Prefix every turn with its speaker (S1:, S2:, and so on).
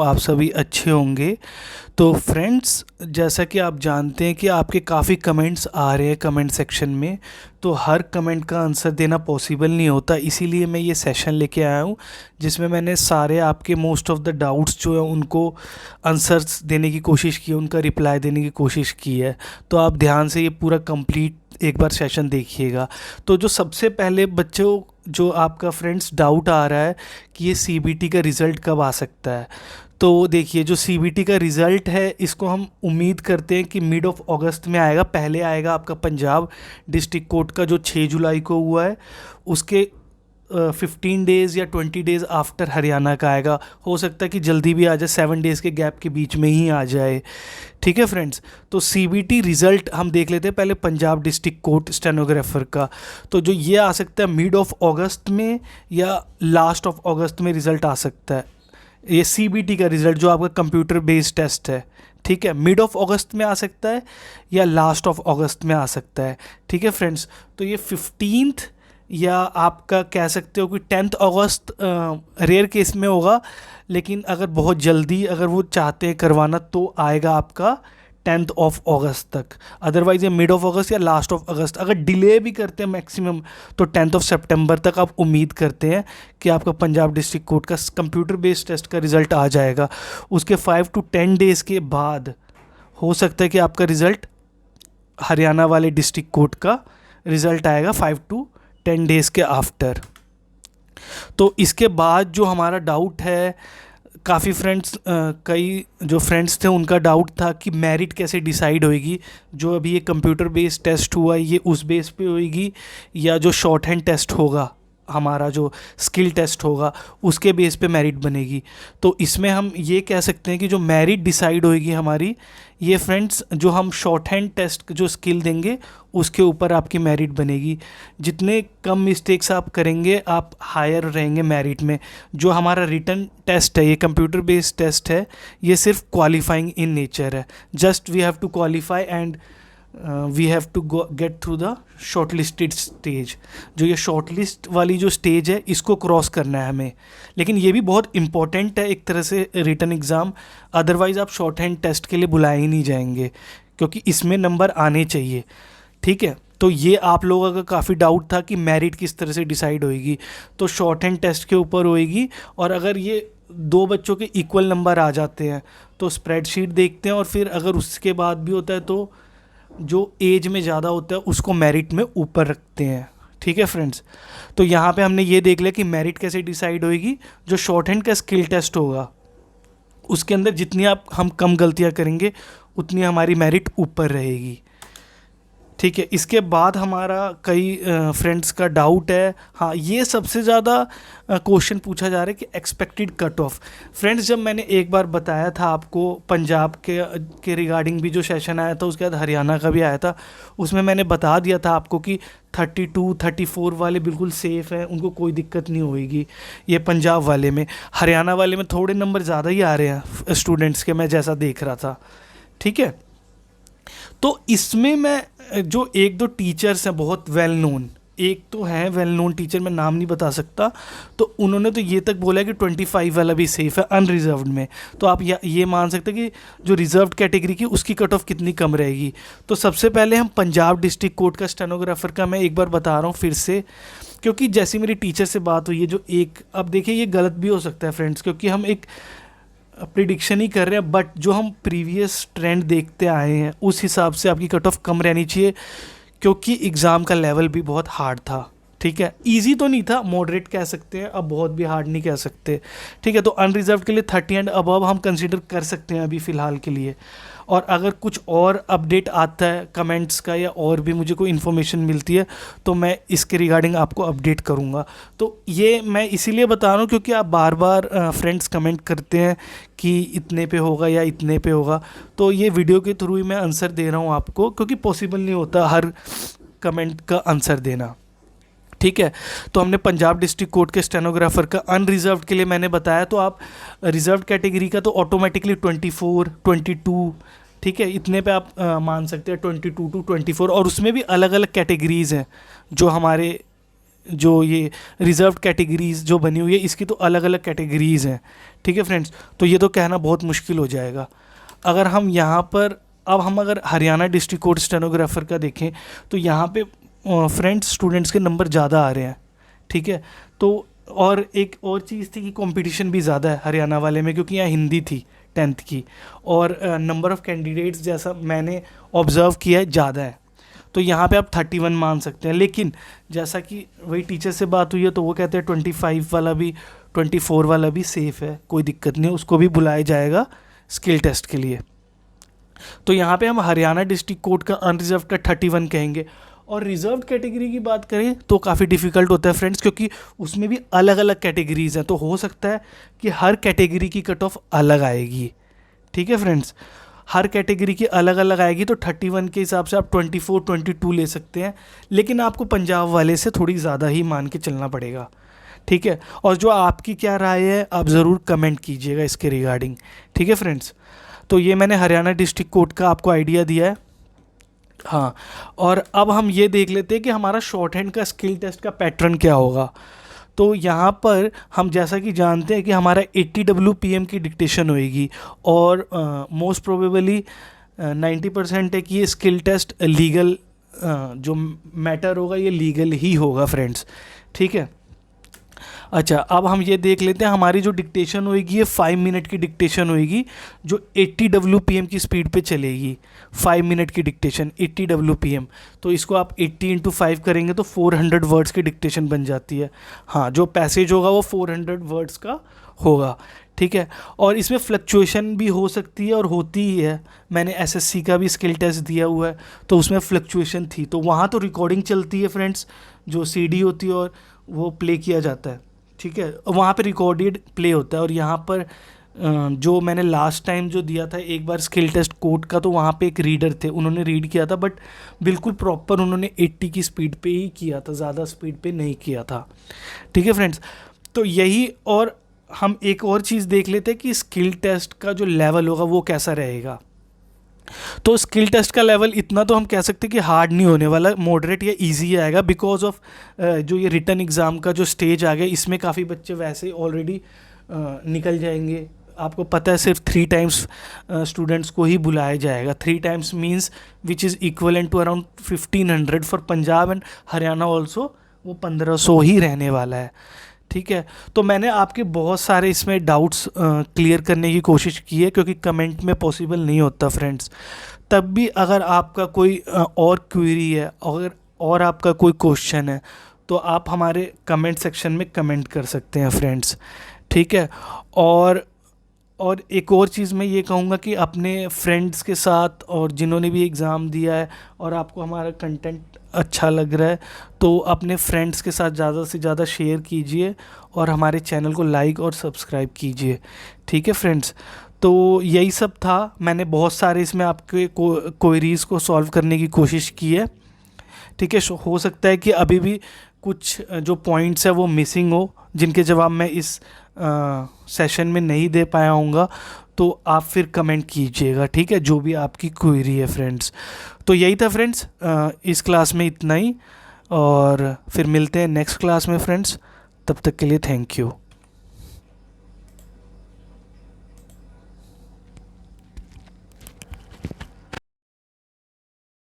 S1: आप सभी अच्छे होंगे। तो फ्रेंड्स, जैसा कि आप जानते हैं कि आपके काफ़ी कमेंट्स आ रहे हैं कमेंट सेक्शन में, तो हर कमेंट का आंसर देना पॉसिबल नहीं होता, इसीलिए मैं ये सेशन लेके आया हूँ जिसमें मैंने सारे आपके मोस्ट ऑफ़ द डाउट्स जो है उनको आंसर्स देने की कोशिश की है, उनका रिप्लाई देने की कोशिश की है। तो आप ध्यान से ये पूरा कंप्लीट एक बार सेशन देखिएगा। तो जो सबसे पहले बच्चों, जो आपका फ्रेंड्स डाउट आ रहा है कि ये सीबीटी का रिज़ल्ट कब आ सकता है, तो देखिए जो सीबीटी का रिज़ल्ट है इसको हम उम्मीद करते हैं कि मिड ऑफ अगस्त में आएगा। पहले आएगा आपका पंजाब डिस्ट्रिक्ट कोर्ट का जो 6 जुलाई को हुआ है, उसके 15 डेज़ या 20 डेज़ आफ्टर हरियाणा का आएगा। हो सकता है कि जल्दी भी आ जाए, 7 डेज़ के गैप के बीच में ही आ जाए। ठीक है फ्रेंड्स, तो सीबीटी रिज़ल्ट हम देख लेते हैं पहले पंजाब डिस्ट्रिक्ट कोर्ट स्टेनोग्राफर का। तो जो ये आ सकता है मिड ऑफ अगस्त में या लास्ट ऑफ अगस्त में रिज़ल्ट आ सकता है। ये सीबीटी का रिज़ल्ट जो आपका कंप्यूटर बेस्ड टेस्ट है, ठीक है, मिड ऑफ अगस्त में आ सकता है या लास्ट ऑफ अगस्त में आ सकता है। ठीक है फ्रेंड्स, तो ये 15th या आपका कह सकते हो कि 10th अगस्त रेयर केस में होगा, लेकिन अगर बहुत जल्दी अगर वो चाहते हैं करवाना तो आएगा आपका 10th ऑफ अगस्त तक। अदरवाइज़ ये मिड ऑफ अगस्त या लास्ट ऑफ अगस्त, अगर डिले भी करते हैं मैक्सिमम तो 10th ऑफ सितंबर तक आप उम्मीद करते हैं कि आपका पंजाब डिस्ट्रिक्ट कोर्ट का कंप्यूटर बेस्ड टेस्ट का रिज़ल्ट आ जाएगा। उसके 5 to 10 डेज़ के बाद हो सकता है कि आपका रिज़ल्ट हरियाणा वाले डिस्ट्रिक्ट कोर्ट का रिज़ल्ट आएगा 5 to 10 डेज़ के आफ्टर। तो इसके बाद जो हमारा डाउट है, काफ़ी फ्रेंड्स, कई जो फ्रेंड्स थे उनका डाउट था कि मेरिट कैसे डिसाइड होएगी। जो अभी ये कंप्यूटर बेस्ड टेस्ट हुआ है ये उस बेस पे होएगी या जो शॉर्ट हैंड टेस्ट होगा, हमारा जो स्किल टेस्ट होगा उसके बेस पे मेरिट बनेगी। तो इसमें हम ये कह सकते हैं कि जो मेरिट डिसाइड होएगी हमारी, ये फ्रेंड्स जो हम शॉर्ट हैंड टेस्ट जो स्किल देंगे उसके ऊपर आपकी मेरिट बनेगी। जितने कम मिस्टेक्स आप करेंगे आप हायर रहेंगे मेरिट में। जो हमारा रिटन टेस्ट है, ये कंप्यूटर बेस्ड टेस्ट है, ये सिर्फ क्वालिफाइंग इन नेचर है। Just we have to qualify and we have to get through the short listed stage. जो ये शॉर्ट लिस्ट वाली जो स्टेज है इसको क्रॉस करना है हमें। लेकिन ये भी बहुत इंपॉर्टेंट है एक तरह से रिटन एग्ज़ाम, अदरवाइज़ आप शॉर्ट हैंड टेस्ट के लिए बुलाए ही नहीं जाएंगे, क्योंकि इसमें नंबर आने चाहिए। ठीक है, तो ये आप लोगों का काफ़ी डाउट था कि मेरिट किस तरह से डिसाइड होएगी। तो शॉर्ट हैंड टेस्ट के ऊपर होएगी, और अगर ये दो बच्चों के इक्वल नंबर आ जाते हैं तो स्प्रेडशीट देखते हैं, और फिर अगर उसके बाद भी होता है तो जो एज में ज़्यादा होता है उसको मेरिट में ऊपर रखते हैं। ठीक है फ्रेंड्स, तो यहाँ पे हमने ये देख लिया कि मेरिट कैसे डिसाइड होएगी। जो शॉर्ट हैंड का स्किल टेस्ट होगा उसके अंदर जितनी हम कम गलतियाँ करेंगे उतनी हमारी मेरिट ऊपर रहेगी। ठीक है, इसके बाद हमारा कई फ्रेंड्स का डाउट है, हाँ ये सबसे ज़्यादा क्वेश्चन पूछा जा रहा है कि एक्सपेक्टेड कट ऑफ। फ्रेंड्स, जब मैंने एक बार बताया था आपको पंजाब के रिगार्डिंग भी जो सेशन आया था, उसके बाद हरियाणा का भी आया था, उसमें मैंने बता दिया था आपको कि 32 34 वाले बिल्कुल सेफ़ हैं, उनको कोई दिक्कत नहीं होएगी। ये पंजाब वाले में, हरियाणा वाले में थोड़े नंबर ज़्यादा ही आ रहे हैं स्टूडेंट्स के, मैं जैसा देख रहा था। ठीक है, तो इसमें मैं जो एक दो टीचर्स हैं बहुत वेल नोन, एक तो है वेल नोन टीचर, मैं नाम नहीं बता सकता, तो उन्होंने तो ये तक बोला कि 25 वाला भी सेफ़ है अनरिजर्व्ड में। तो आप ये मान सकते हैं कि जो रिजर्व्ड कैटेगरी की उसकी कट ऑफ कितनी कम रहेगी। तो सबसे पहले हम पंजाब डिस्ट्रिक्ट कोर्ट का स्टेनोग्राफर का मैं एक बार बता रहा हूँ फिर से, क्योंकि जैसी मेरी टीचर से बात हुई है, जो एक, अब देखिए ये गलत भी हो सकता है फ्रेंड्स, क्योंकि हम एक प्रिडिक्शन ही कर रहे हैं, बट जो हम प्रीवियस ट्रेंड देखते आए हैं उस हिसाब से आपकी कट ऑफ कम रहनी चाहिए, क्योंकि एग्ज़ाम का लेवल भी बहुत हार्ड था। ठीक है, इजी तो नहीं था, मॉडरेट कह सकते हैं, अब बहुत भी हार्ड नहीं कह सकते। ठीक है, तो अनरिजर्व के लिए 30 एंड अबव हम कंसीडर कर सकते हैं अभी फ़िलहाल के लिए। और अगर कुछ और अपडेट आता है कमेंट्स का या और भी मुझे कोई इन्फॉर्मेशन मिलती है तो मैं इसके रिगार्डिंग आपको अपडेट करूँगा। तो ये मैं इसीलिए बता रहा हूँ क्योंकि आप बार बार फ्रेंड्स कमेंट करते हैं कि इतने पे होगा या इतने पे होगा, तो ये वीडियो के थ्रू ही मैं आंसर दे रहा हूँ आपको, क्योंकि पॉसिबल नहीं होता हर कमेंट का आंसर देना। ठीक है, तो हमने पंजाब डिस्ट्रिक्ट कोर्ट के स्टेनोग्राफर का अनरिजर्व्ड के लिए मैंने बताया, तो आप रिजर्व्ड कैटेगरी का तो ऑटोमेटिकली 24 22, ठीक है, इतने पे आप मान सकते हैं 22 to 24। और उसमें भी अलग अलग कैटेगरीज़ हैं जो हमारे जो ये रिज़र्व कैटेगरीज जो बनी हुई है इसकी तो अलग अलग कैटेगरीज़ हैं, ठीक है फ्रेंड्स। तो ये तो कहना बहुत मुश्किल हो जाएगा। अगर हम यहाँ पर अब हम अगर हरियाणा डिस्ट्रिक्ट कोर्ट स्टेनोग्राफर का देखें तो यहाँ पे फ्रेंड्स स्टूडेंट्स के नंबर ज़्यादा आ रहे हैं, ठीक है। तो और एक और चीज़ थी कि कंपटीशन भी ज़्यादा है हरियाणा वाले में, क्योंकि यहाँ हिंदी थी 10th की, और नंबर ऑफ़ कैंडिडेट्स जैसा मैंने ऑब्ज़र्व किया है ज़्यादा है। तो यहाँ पे आप 31 मान सकते हैं, लेकिन जैसा कि वही टीचर से बात हुई है तो वो कहते हैं 25 वाला भी 24 वाला भी सेफ़ है, कोई दिक्कत नहीं, उसको भी बुलाया जाएगा स्किल टेस्ट के लिए। तो यहाँ पे हम हरियाणा डिस्ट्रिक्ट कोर्ट का अनरिजर्व का 31 कहेंगे। और रिजर्व कैटेगरी की बात करें तो काफ़ी डिफ़िकल्ट होता है फ्रेंड्स, क्योंकि उसमें भी अलग अलग कैटेगरीज़ हैं, तो हो सकता है कि हर कैटेगरी की कट ऑफ अलग आएगी, ठीक है फ्रेंड्स। हर कैटेगरी की अलग अलग आएगी, तो 31 के हिसाब से आप 24 22 ले सकते हैं, लेकिन आपको पंजाब वाले से थोड़ी ज़्यादा ही मान के चलना पड़ेगा, ठीक है। और जो आपकी क्या राय है आप ज़रूर कमेंट कीजिएगा इसके रिगार्डिंग, ठीक है फ्रेंड्स। तो ये मैंने हरियाणा डिस्ट्रिक्ट कोर्ट का आपको आइडिया दिया है। हाँ, और अब हम ये देख लेते हैं कि हमारा शॉर्ट हैंड का स्किल टेस्ट का पैटर्न क्या होगा। तो यहाँ पर हम जैसा कि जानते हैं कि हमारा 80 WPM की डिक्टेशन होएगी, और मोस्ट प्रोबेबली 90% है कि ये स्किल टेस्ट लीगल जो मैटर होगा ये लीगल ही होगा फ्रेंड्स, ठीक है। अच्छा, अब हम ये देख लेते हैं हमारी जो डिक्टेशन होएगी ये 5 मिनट की डिक्टेशन होएगी, जो 80 WPM की स्पीड पे चलेगी। 5 मिनट की डिक्टेशन 80 WPM, तो इसको आप 80 × 5 करेंगे तो 400 वर्ड्स की डिक्टेशन बन जाती है। हाँ, जो पैसेज होगा वो 400 वर्ड्स का होगा, ठीक है। और इसमें फ्लक्चुएशन भी हो सकती है और होती ही है। मैंने SSC का भी स्किल टेस्ट दिया हुआ है, तो उसमें फ्लक्चुएशन थी, तो वहाँ तो रिकॉर्डिंग चलती है फ्रेंड्स, जो CD होती है और वो प्ले किया जाता है, ठीक है। वहाँ पे रिकॉर्डेड प्ले होता है। और यहाँ पर जो मैंने लास्ट टाइम जो दिया था एक बार स्किल टेस्ट कोर्ट का, तो वहाँ पे एक रीडर थे, उन्होंने रीड किया था, बट बिल्कुल प्रॉपर उन्होंने 80 की स्पीड पे ही किया था, ज़्यादा स्पीड पे नहीं किया था, ठीक है फ्रेंड्स। तो यही, और हम एक और चीज़ देख लेते हैं कि स्किल टेस्ट का जो लेवल होगा वो कैसा रहेगा। तो स्किल टेस्ट का लेवल इतना तो हम कह सकते हैं कि हार्ड नहीं होने वाला, मॉडरेट या इजी आएगा, बिकॉज ऑफ जो ये रिटन एग्ज़ाम का जो स्टेज आ गया इसमें काफ़ी बच्चे वैसे ही ऑलरेडी निकल जाएंगे। आपको पता है सिर्फ 3 टाइम्स स्टूडेंट्स को ही बुलाया जाएगा। 3 times means which is equivalent to around 1500 for Punjab and Haryana also, वो 1500 ही रहने वाला है, ठीक है। तो मैंने आपके बहुत सारे इसमें डाउट्स क्लियर करने की कोशिश की है, क्योंकि कमेंट में पॉसिबल नहीं होता फ्रेंड्स। तब भी अगर आपका कोई और क्वेरी है, अगर और आपका कोई क्वेश्चन है, तो आप हमारे कमेंट सेक्शन में कमेंट कर सकते हैं फ्रेंड्स, ठीक है। और एक और चीज़ मैं ये कहूँगा कि अपने फ्रेंड्स के साथ, और जिन्होंने भी एग्ज़ाम दिया है और आपको हमारा कंटेंट अच्छा लग रहा है, तो अपने फ्रेंड्स के साथ ज़्यादा से ज़्यादा शेयर कीजिए और हमारे चैनल को लाइक और सब्सक्राइब कीजिए, ठीक है फ्रेंड्स। तो यही सब था, मैंने बहुत सारे इसमें आपके क्वेरीज़ को सॉल्व करने की कोशिश की है, ठीक है। हो सकता है कि अभी भी कुछ जो पॉइंट्स है वो मिसिंग हो, जिनके जवाब मैं इस सेशन में नहीं दे पाया हूँगा, तो आप फिर कमेंट कीजिएगा, ठीक है, जो भी आपकी क्वेरी है फ्रेंड्स। तो यही था फ्रेंड्स, इस क्लास में इतना ही, और फिर मिलते हैं नेक्स्ट क्लास में फ्रेंड्स। तब तक के लिए थैंक यू।